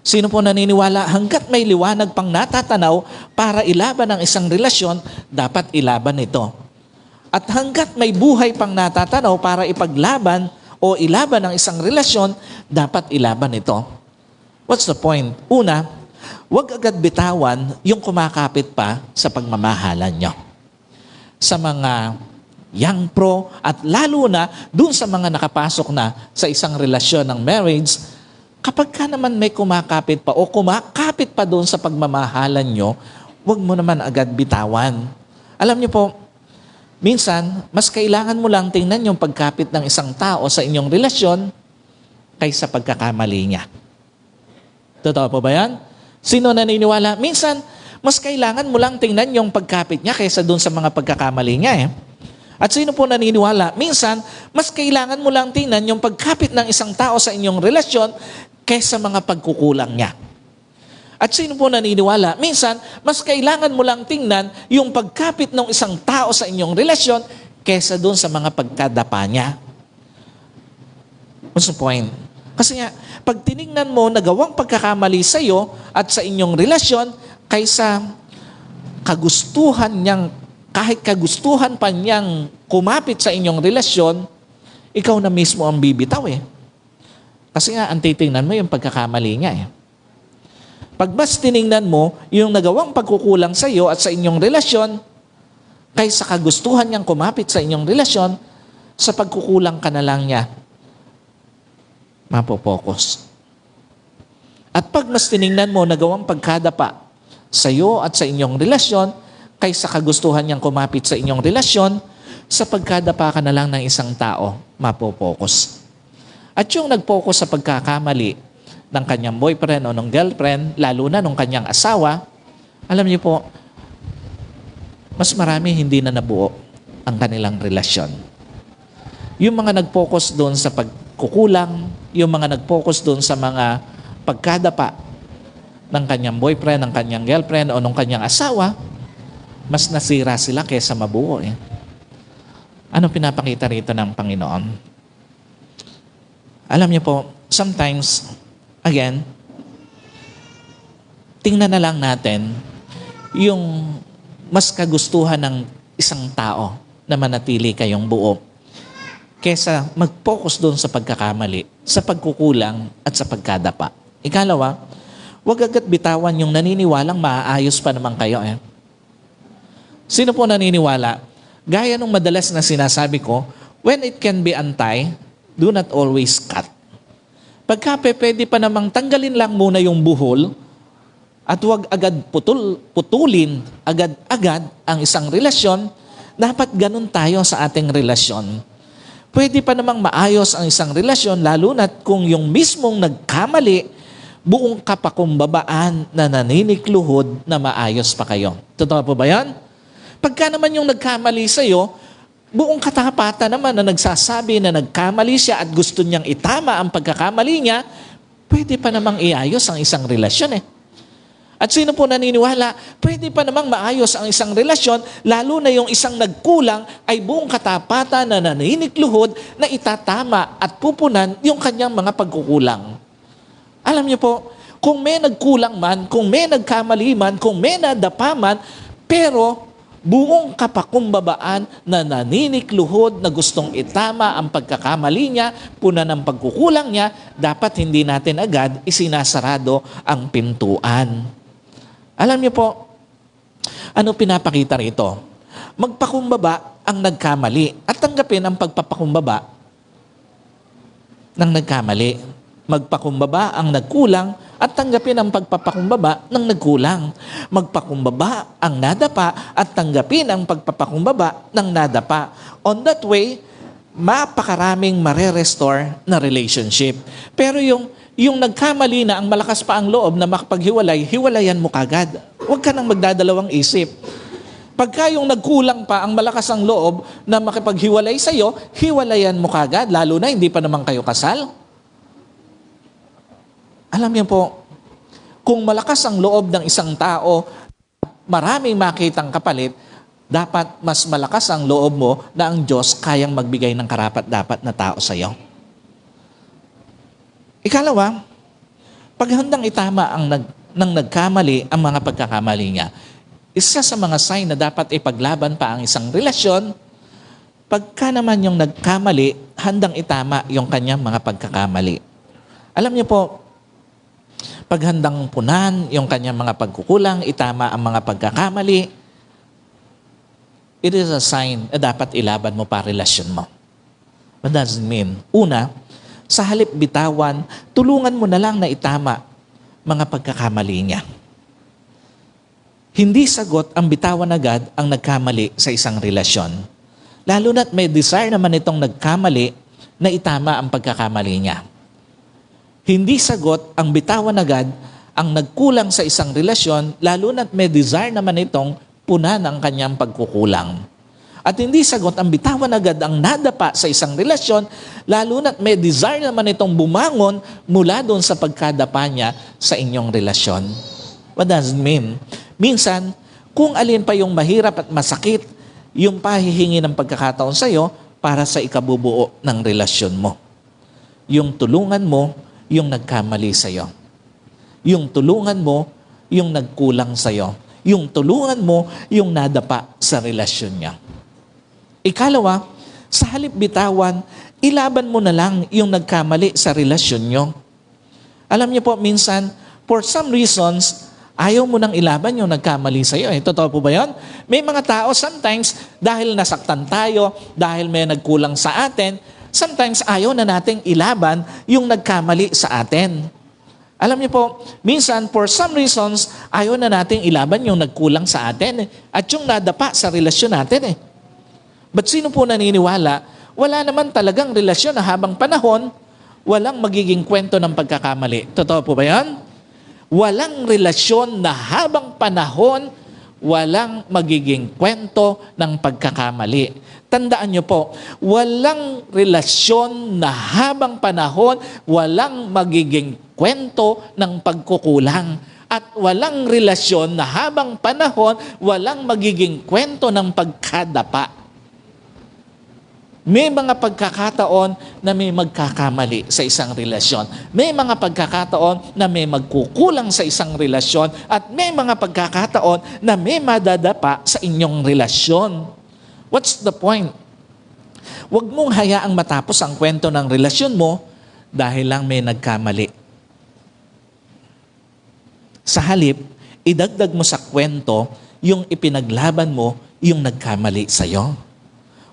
Sino po naniniwala, hanggat may liwanag pang natatanaw para ilaban ang isang relasyon, dapat ilaban ito. At hanggat may buhay pang natatanaw para ipaglaban o ilaban ang isang relasyon, dapat ilaban ito. What's the point? Una, huwag agad bitawan yung kumakapit pa sa pagmamahalan nyo. Sa mga young pro at lalo na dun sa mga nakapasok na sa isang relasyon ng marriage, kapag ka naman may kumakapit pa o kumakapit pa dun sa pagmamahalan nyo, huwag mo naman agad bitawan. Alam niyo po, minsan, mas kailangan mo lang tingnan yung pagkapit ng isang tao sa inyong relasyon kaysa pagkakamali niya. Totoo po ba yan? Sino naniniwala? Minsan, mas kailangan mo lang tingnan yung pagkapit niya kaysa dun sa mga pagkakamali niya eh. At sino po naniniwala? Minsan, mas kailangan mo lang tingnan yung pagkapit ng isang tao sa inyong relasyon kaysa mga pagkukulang niya. At sino po naniniwala? Minsan, mas kailangan mo lang tingnan yung pagkapit ng isang tao sa inyong relasyon kaysa dun sa mga pagkadapa niya. What's the point? Kasi nga, pag tinignan mo na gawang pagkakamali sa iyo at sa inyong relasyon kaysa kagustuhan niyang, kahit kagustuhan pa niyang kumapit sa inyong relasyon, ikaw na mismo ang bibitaw eh. Kasi nga, ang titingnan mo yung pagkakamali niya eh. Pag mas tiningnan mo yung nagawang pagkukulang sa iyo at sa inyong relasyon, kaysa kagustuhan niyang kumapit sa inyong relasyon, sa pagkukulang ka na lang niya, mapopokus. At pag mas tiningnan mo nagawang pagkadapa sa iyo at sa inyong relasyon, kaysa kagustuhan niyang kumapit sa inyong relasyon, sa pagkadapa ka na lang ng isang tao, mapopokus. At yung nag-focus sa pagkakamali ng kanyang boyfriend o ng girlfriend, lalo na ng kanyang asawa, alam niyo po, mas marami hindi na nabuo ang kanilang relasyon. Yung mga nag-focus doon sa pagkukulang, yung mga nag-focus doon sa mga pagkadapa ng kanyang boyfriend, ng kanyang girlfriend o ng kanyang asawa, mas nasira sila kaysa mabuo eh. Ano pinapakita rito ng Panginoon? Alam niyo po, sometimes, again, tingnan na lang natin yung mas kagustuhan ng isang tao na manatili kayong buo kesa mag-focus doon sa pagkakamali, sa pagkukulang at sa pagkadapa. Ikalawa, huwag agad bitawan yung naniniwalang maaayos pa naman kayo eh. Sino po naniniwala? Gaya nung madalas na sinasabi ko, when it can be untie, do not always cut. Pagka pwede pa namang tanggalin lang muna yung buhol at huwag agad putulin agad-agad ang isang relasyon, dapat ganun tayo sa ating relasyon. Pwede pa namang maayos ang isang relasyon, lalo na kung yung mismong nagkamali, buong kapakumbabaan na naninikluhod na maayos pa kayo. Totoo po ba yan? Pagka naman yung nagkamali sa'yo, buong katapatan naman na nagsasabi na nagkamali siya at gusto niyang itama ang pagkakamali niya, pwede pa namang iayos ang isang relasyon eh. At sino po naniniwala, pwede pa namang maayos ang isang relasyon, lalo na yung isang nagkulang ay buong katapatan na naninikluhod na itatama at pupunan yung kanyang mga pagkukulang. Alam niyo po, kung may nagkulang man, kung may nagkamali man, kung may nadapa man, pero buong kapakumbabaan na naninikluhod na gustong itama ang pagkakamali niya, punan ang pagkukulang niya, dapat hindi natin agad isinasarado ang pintuan. Alam niyo po, ano pinapakita rito? Magpakumbaba ang nagkamali at tanggapin ang pagpapakumbaba ng nagkamali. Magpakumbaba ang nagkulang at tanggapin ang pagpapakumbaba ng nagkulang. Magpakumbaba ang nadapa at tanggapin ang pagpapakumbaba ng nadapa. On that way, mapakaraming mare-restore na relationship. Pero yung nagkamali na ang malakas pa ang loob na makapaghiwalay, hiwalayan mo kagad. Huwag ka nang magdadalawang isip. Pagka yung nagkulang pa ang malakas ang loob na makipaghiwalay sa'yo, hiwalayan mo kagad, lalo na hindi pa naman kayo kasal. Alam niyo po, kung malakas ang loob ng isang tao, maraming makitang kapalit, dapat mas malakas ang loob mo na ang Diyos kayang magbigay ng karapat-dapat na tao sa'yo. Ikalawa, pag handang itama ng nagkamali ang mga pagkakamali niya, isa sa mga sign na dapat ipaglaban pa ang isang relasyon, pagka naman yung nagkamali, handang itama yung kanyang mga pagkakamali. Alam niyo po, pag handang punan yung kanyang mga pagkukulang, itama ang mga pagkakamali, it is a sign na dapat ilaban mo pa relasyon mo. What does it mean? Una, sa halip bitawan, tulungan mo na lang na itama mga pagkakamali niya. Hindi sagot ang bitawan agad ang nagkamali sa isang relasyon. Lalo na't may desire naman itong nagkamali na itama ang pagkakamali niya. Hindi sagot ang bitawan agad ang nagkulang sa isang relasyon, lalo na't may desire naman itong punan ang kanyang pagkukulang. At hindi sagot ang bitawan agad ang nadapa sa isang relasyon, lalo na't may desire naman itong bumangon mula doon sa pagkadapa niya sa inyong relasyon. What does it mean? Minsan, kung alin pa yung mahirap at masakit, yung pahihingi ng pagkakataon sa'yo para sa ikabubuo ng relasyon mo. Yung tulungan mo, yung nagkamali sa'yo. Yung tulungan mo, yung nagkulang sa'yo. Yung tulungan mo, yung nadapa sa relasyon niya. Ikalawa, sa halip bitawan, ilaban mo na lang yung nagkamali sa relasyon nyo. Alam niyo po, minsan, for some reasons, ayaw mo nang ilaban yung nagkamali sa'yo. Totoo po ba yun? May mga tao, sometimes, dahil nasaktan tayo, dahil may nagkulang sa atin, sometimes ayaw na nating ilaban yung nagkamali sa atin. Alam niyo po, minsan, for some reasons, ayaw na nating ilaban yung nagkulang sa atin at yung nadapa sa relasyon natin. But sino po naniniwala, wala naman talagang relasyon na habang panahon, walang magiging kwento ng pagkakamali. Totoo po ba yan? Walang relasyon na habang panahon, walang magiging kwento ng pagkakamali. Tandaan niyo po, walang relasyon na habang panahon, walang magiging kwento ng pagkukulang. At walang relasyon na habang panahon, walang magiging kwento ng pagkadapa. May mga pagkakataon na may magkakamali sa isang relasyon. May mga pagkakataon na may magkukulang sa isang relasyon. At may mga pagkakataon na may madadapa sa inyong relasyon. What's the point? Huwag mong hayaang matapos ang kwento ng relasyon mo dahil lang may nagkamali. Sa halip, idagdag mo sa kwento yung ipinaglaban mo yung nagkamali sa'yo.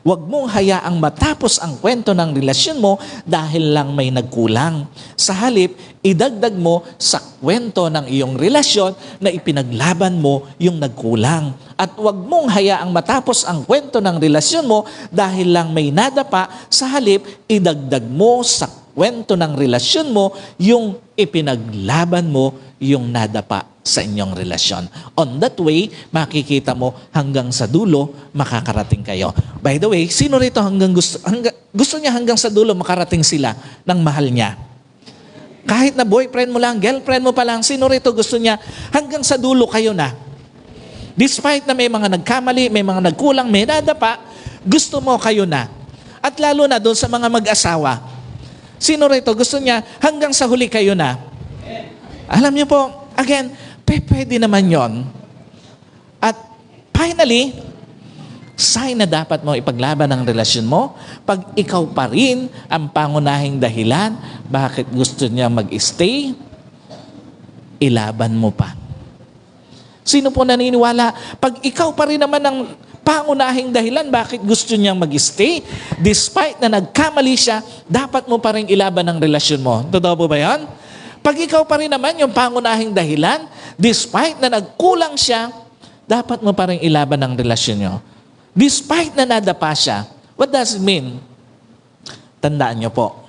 Huwag mong hayaang matapos ang kwento ng relasyon mo dahil lang may nagkulang. Sa halip, idagdag mo sa kwento ng iyong relasyon na ipinaglaban mo yung nagkulang. At huwag mong hayaang matapos ang kwento ng relasyon mo dahil lang may nadapa. Sa halip, idagdag mo sa kwento ng relasyon mo yung ipinaglaban mo yung nadapa sa inyong relasyon. On that way, makikita mo hanggang sa dulo, makakarating kayo. By the way, sino rito gusto niya hanggang sa dulo makarating sila ng mahal niya? Kahit na boyfriend mo lang, girlfriend mo pa lang, sino rito gusto niya hanggang sa dulo kayo na? Despite na may mga nagkamali, may mga nagkulang, may nadapa, gusto mo kayo na. At lalo na doon sa mga mag-asawa. Sino rito gusto niya hanggang sa huli kayo na? Alam niyo po, again, pwede naman yon. At finally, sign na dapat mo ipaglaban ang relasyon mo pag ikaw pa rin ang pangunahing dahilan bakit gusto niya mag-stay, ilaban mo pa. Sino po naniniwala? Pag ikaw pa rin naman ang pangunahing dahilan bakit gusto niyang mag-stay, despite na nagkamali siya, dapat mo pa rin ilaban ang relasyon mo. Totoo po ba yan? Pag ikaw pa rin naman yung pangunahing dahilan, despite na nagkulang siya, dapat mo pa rin ilaban ang relasyon niyo. Despite na nadapa siya, what does it mean? Tandaan niyo po,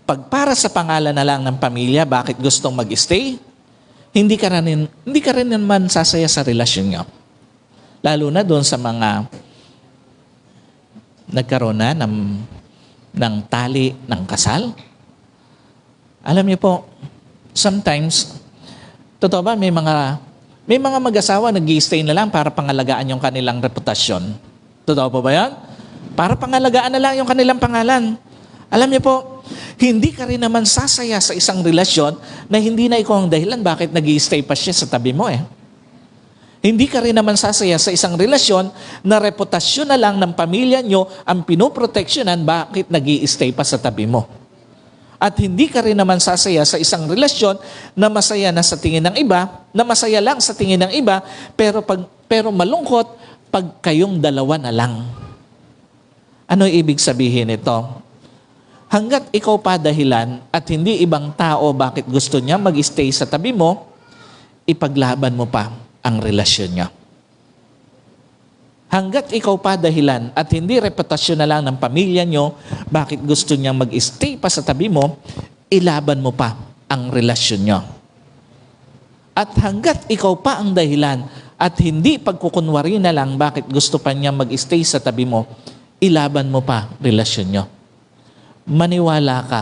pag para sa pangalan na lang ng pamilya, bakit gustong mag-stay, hindi ka rin naman sasaya sa relasyon niyo. Lalo na doon sa mga nagkaroon na ng tali ng kasal. Alam niyo po, sometimes, totoo ba, may mga mag-asawa nag-i-stay na lang para pangalagaan yung kanilang reputasyon. Totoo po ba yan? Para pangalagaan na lang yung kanilang pangalan. Alam niyo po, hindi ka rin naman sasaya sa isang relasyon na hindi na ikaw ang dahilan bakit nag-i-stay pa siya sa tabi mo eh. Hindi ka rin naman sasaya sa isang relasyon na reputasyon na lang ng pamilya nyo ang pinoproteksyonan bakit nag-i-stay pa sa tabi mo. At hindi ka rin naman sasaya sa isang relasyon na masaya na sa tingin ng iba, na masaya lang sa tingin ng iba, pero malungkot pag kayong dalawa na lang. Ano ibig sabihin nito? Hanggat ikaw pa dahilan at hindi ibang tao bakit gusto niya mag-stay sa tabi mo, ipaglaban mo pa ang relasyon niya. Hanggat ikaw pa dahilan at hindi reputasyon na lang ng pamilya niyo bakit gusto niyang mag-stay pa sa tabi mo, ilaban mo pa ang relasyon niyo. At hanggat ikaw pa ang dahilan at hindi pagkukunwari na lang bakit gusto pa niya mag-stay sa tabi mo, ilaban mo pa relasyon niyo. Maniwala ka.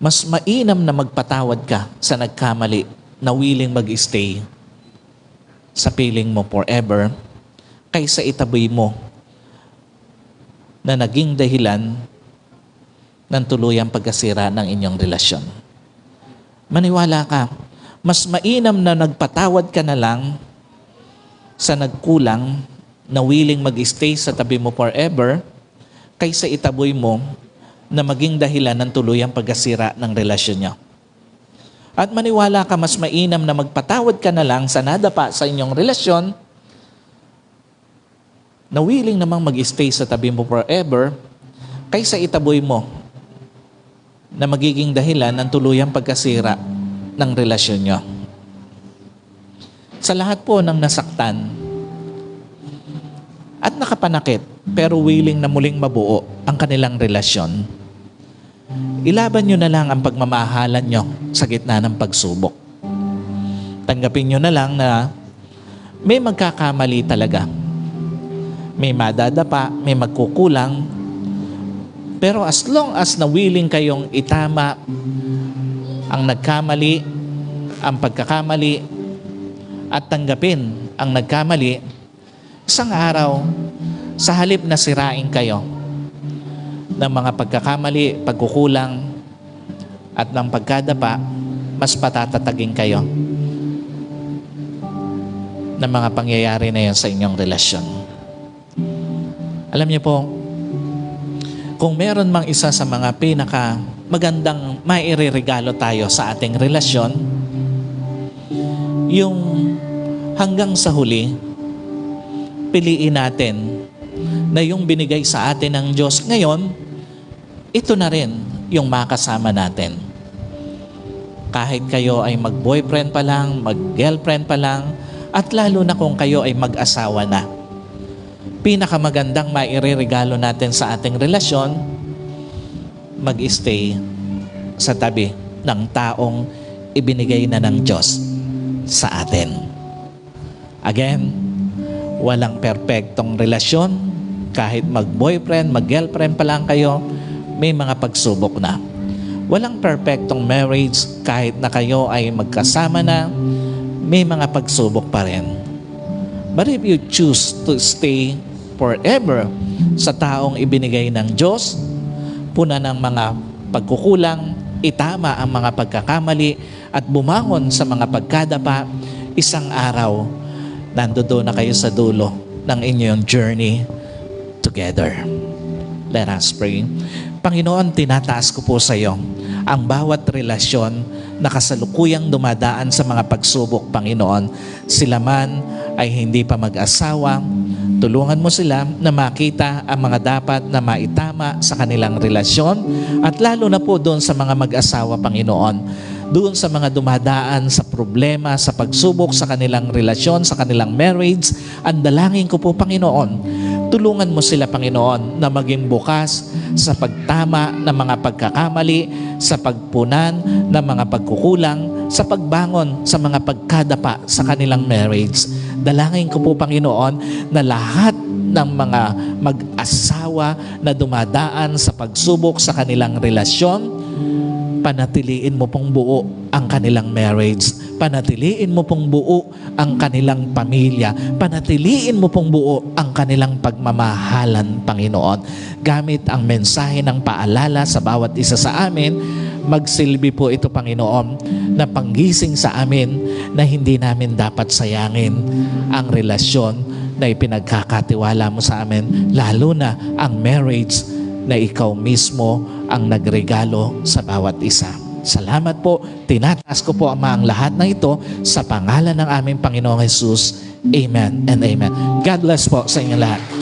Mas mainam na magpatawad ka sa nagkamali na willing mag-stay sa piling mo forever kaysa itaboy mo na naging dahilan ng tuluyang pagkasira ng inyong relasyon. Maniwala ka, mas mainam na nagpatawad ka na lang sa nagkulang na willing mag-stay sa tabi mo forever kaysa itaboy mo na maging dahilan ng tuluyang pagkasira ng relasyon niyo. At maniwala ka, mas mainam na magpatawad ka na lang sa nadapa sa inyong relasyon na willing namang mag-stay sa tabi mo forever kaysa itaboy mo na magiging dahilan ng tuluyang pagkasira ng relasyon nyo. Sa lahat po ng nasaktan at nakapanakit pero willing na muling mabuo ang kanilang relasyon, ilaban nyo na lang ang pagmamahalan nyo sa gitna ng pagsubok. Tanggapin nyo na lang na may magkakamali talaga. May madadapa, may magkukulang. Pero as long as na willing kayong itama ang nagkamali, ang pagkakamali, at tanggapin ang nagkamali, isang araw, sa halip na sirain kayo ng mga pagkakamali, pagkukulang, at ng pagkadapa, mas patatatagin kayo ng mga pangyayari na yun sa inyong relasyon. Alam niyo po, kung meron mang isa sa mga pinaka magandang maireregalo tayo sa ating relasyon, yung hanggang sa huli, piliin natin na yung binigay sa atin ng Diyos ngayon, ito na rin yung makasama natin. Kahit kayo ay mag-boyfriend pa lang, mag-girlfriend pa lang, at lalo na kung kayo ay mag-asawa na. Pinakamagandang maireregalo natin sa ating relasyon, mag-stay sa tabi ng taong ibinigay na ng Diyos sa atin. Again, walang perpektong relasyon. Kahit mag-boyfriend, mag-girlfriend pa lang kayo, may mga pagsubok na. Walang perpektong marriage. Kahit na kayo ay magkasama na, may mga pagsubok pa rin. But if you choose to stay forever sa taong ibinigay ng Diyos, puna ng mga pagkukulang, itama ang mga pagkakamali, at bumangon sa mga pagkadapa, isang araw, nandoon na kayo sa dulo ng inyong journey together. Let us pray. Panginoon, tinataas ko po sa iyo ang bawat relasyon na kasalukuyang dumadaan sa mga pagsubok, Panginoon. Sila man ay hindi pa mag-asawa, tulungan mo sila na makita ang mga dapat na maitama sa kanilang relasyon at lalo na po doon sa mga mag-asawa, Panginoon. Doon sa mga dumadaan sa problema, sa pagsubok sa kanilang relasyon, sa kanilang marriage, ang dalangin ko po, Panginoon, tulungan mo sila, Panginoon, na maging bukas sa pagtama ng mga pagkakamali, sa pagpunan ng mga pagkukulang, sa pagbangon sa mga pagkadapa sa kanilang marriage. Dalangin ko po, Panginoon, na lahat ng mga mag-asawa na dumadaan sa pagsubok sa kanilang relasyon, panatiliin mo pong buo ang kanilang marriage. Panatiliin mo pong buo ang kanilang pamilya. Panatiliin mo pong buo ang kanilang pagmamahalan, Panginoon. Gamit ang mensahe ng paalala sa bawat isa sa amin, magsilbi po ito, Panginoon, na panggising sa amin na hindi namin dapat sayangin ang relasyon na ipinagkakatiwala mo sa amin, lalo na ang marriage na ikaw mismo ang nagregalo sa bawat isa. Salamat po. Tinataas ko po ang lahat ng ito sa pangalan ng aming Panginoong Jesus. Amen and amen. God bless po sa inyong lahat.